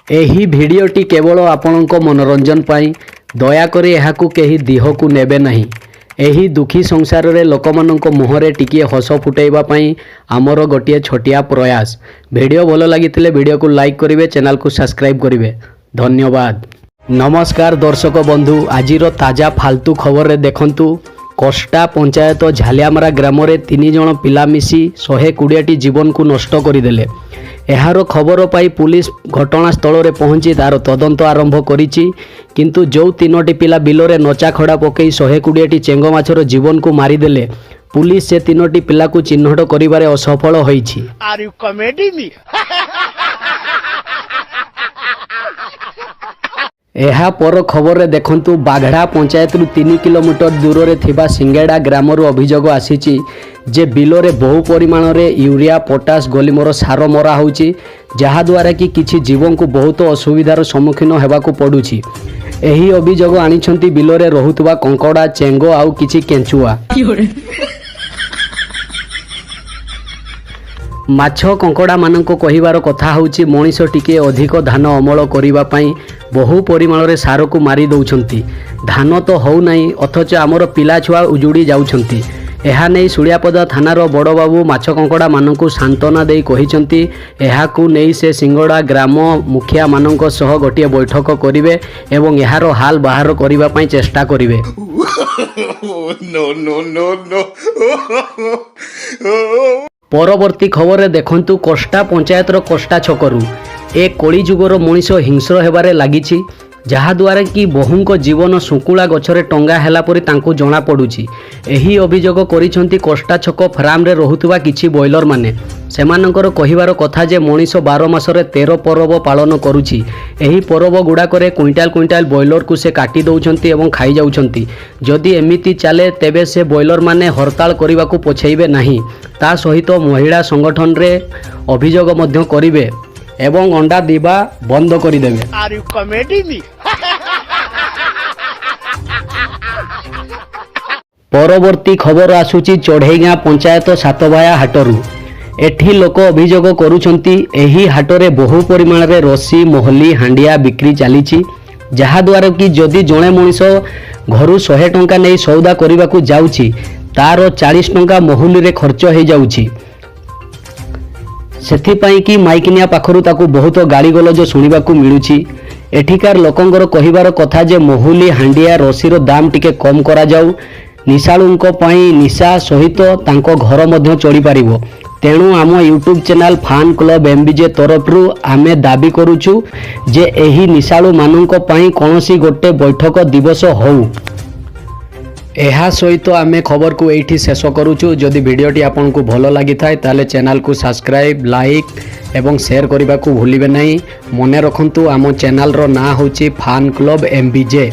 एही भिडियोटी केवल आपणक मनोरंजन पाई दयाकरी एहाकू केही दिहकू नेबे नहीं। एही दुखी संसार रे लोकमानक मुहरे टिकिए हस फुटेइबा पई आमर गोटिए छोटिया प्रयास। वीडियो भल लागितिले वीडियो को लाइक करिवे, चैनल को सब्सक्राइब करिवे। धन्यवाद। नमस्कार दर्शक बंधु, आजिर ताजा फालतू खबर रे देखंतु कोष्टा पंचायत झालियामारा ग्राम रे 3 जण पिला मिसी 120 जीवन को नष्ट करदेले। एहार खबर पाई पुलिस घटनास्थल रे पहुंची तार तदंत आरंभ करिछि, किंतु जो 3टी पिला बिलरे नचा खड़ा पकई 120 चेंग माछर जीवन को मारिदेले। पुलिस से 3टी पिला को चिन्हट करिबारे असफल होईछि। Are you comedy me? एहा पर खबर रे देखंतु बाघड़ा पंचायत रु 3 किलोमीटर दूर रे थिबा सिंगेड़ा ग्राम रु अभियोग आसीछि जे बिलोरे बहु परिमाण रे यूरिया पोटास गोलीमर सार मरा होउछि, जहा द्वारा कि किछि जीवन को बहुत असुविधार सम्मुखीन हेबा को पडुछि। एही अभियोग आनिछंती बिलोरे रहुतबा कंकड़ा, चेंगो आउ किछि केंचुआ। माछ कंकड़ा मानक कहिबार कथा होउछि मनीष टिके अधिक धान अमल करिबा पई बहु परिमाण रे सार को मारी दउछंती। धान तो होउ नाही, अथच आमर पिला छुआ उजुड़ी जाउछंती। एहा नै सुड़ियापदा थानार बड़ बाबू माछ कंकड़ा मानक सांत्वना देई कहिसंती एहाकू नै से सिंगड़ा ग्राम मुखिया मानक सह गोटिए बैठक करिवे एवं एहार हाल बाहर करिबा पई चेष्टा करिवे। No no no no. परवर्ती खबर रे देखंतु कोष्टा पंचायत रो कोष्टा छकरू एक कली जुगर मनीष हिंस्र हेबारे लागिछि, जहा द्वारा कि बहुंक जीवन सुकुला गछरे टंगा हेला परि तांको जणा पडुछि। एही अभियोग करिसंती कोष्टा छक फार्म रे रहुतबा किछि बॉयलर माने। सेमानकर कहिबार कथा जे मनीष 12 मासरे 13 परब पालन करुछि। एही परब गुडाकरे क्विंटाल क्विंटाल बॉयलर को से काटी दउछंती एवं खाई जाउछंती। जदि एमिति चाले तेबे से बॉयलर माने हड़ताल करिबा को पछेइबे नाही। ता सहित महिला संगठन रे अभियोग मध्य करिवे एवं अंडा दीबा बंद करिदेबे। Are you comedy me? परवर्ती खबर आसुची चढ़ईगाँ पंचायत सातभाया हाटरू। एठी लोक अभियोग करुछंती एही हाटरे बहु परिमाण रे रसी, मोहली, हांडिया बिक्री चलीछि, जहा द्वारा कि जदि जणे मनीष घरु 100 टंका नै सौदा करिबाकू जाउछि तार 40 टंका मोहली रे खर्च हो जाउछि। सेथिपाई कि माइकिनिया पाखरु ताकू बहुत गाड़ी गलज शुणिबाकू मिलुछि। एठिकार लोकंगर कहिबार कथा जे मोहुली, हांडिया, रसीर दाम टिके कम करा जाऊ। निशाळुंक पई निशा सहित तांको घर मध्य चली पारिबो। तेणु आम यूट्यूब चैनल फैन क्लब एमबीजे तरफरु आमे दाबी करूछु जे एही निशाळु मानंक पई कोनोसी गोटे बैठक दिवस होउ। एहा सहित आमे खबर को एठी शेष करूछु। जदि वीडियोटी आपन को भलो लागि थाए ताले चैनल को सब्सक्राइब, लाइक एवं शेयर करबा को भूलिबे नहीं। मने रखंतु आम चैनल रो ना होची फैन क्लब एमबीजे।